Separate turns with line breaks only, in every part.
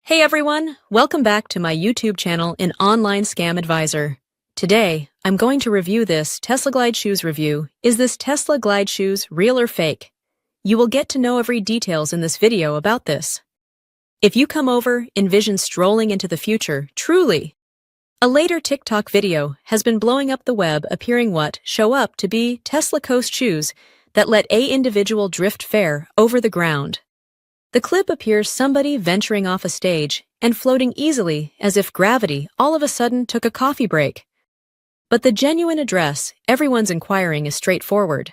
Hey everyone, welcome back to my YouTube channel, An Online Scam Advisor. Today, I'm going to review this Tesla Glide Shoes review. Is this Tesla Glide Shoes real or fake? You will get to know every details in this video about this. If you come over, envision strolling into the future, truly. A later TikTok video has been blowing up the web appearing what show up to be Tesla Coast shoes that let a individual drift fare over the ground. The clip appears somebody venturing off a stage and floating easily as if gravity all of a sudden took a coffee break. But the genuine address everyone's inquiring is straightforward.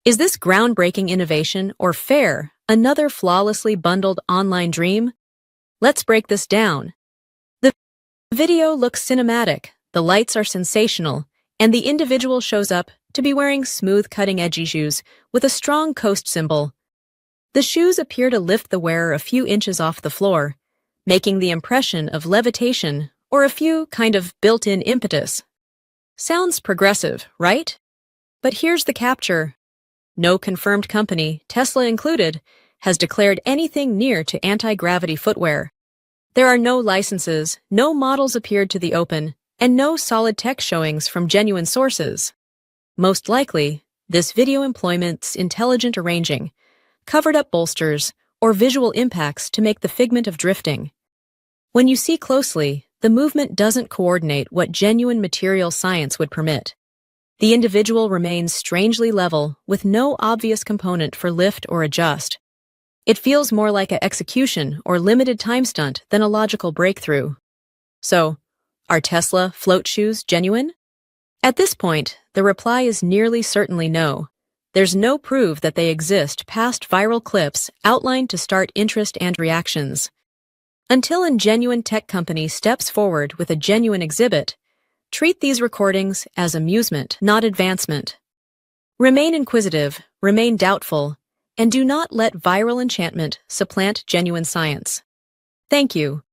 Is this groundbreaking innovation or fare another flawlessly bundled online dream? Let's break this down. The video looks cinematic, the lights are sensational, and the individual shows up to be wearing smooth cutting-edgy shoes with a strong Coast symbol. The shoes appear to lift the wearer a few inches off the floor, making the impression of levitation or a few kind of built-in impetus. Sounds progressive, right? But here's the capture. No confirmed company, Tesla included, has declared anything near to anti-gravity footwear. There are no licenses, no models appeared to the open, and no solid tech showings from genuine sources. Most likely, this video employments intelligent arranging, covered-up bolsters, or visual impacts to make the figment of drifting. When you see closely, the movement doesn't coordinate what genuine material science would permit. The individual remains strangely level with no obvious component for lift or adjust. It feels more like an execution or limited time stunt than a logical breakthrough. So, are Tesla float shoes genuine? At this point, the reply is nearly certainly no. There's no proof that they exist past viral clips outlined to start interest and reactions. Until a genuine tech company steps forward with a genuine exhibit, treat these recordings as amusement, not advancement. Remain inquisitive, remain doubtful, and do not let viral enchantment supplant genuine science. Thank you.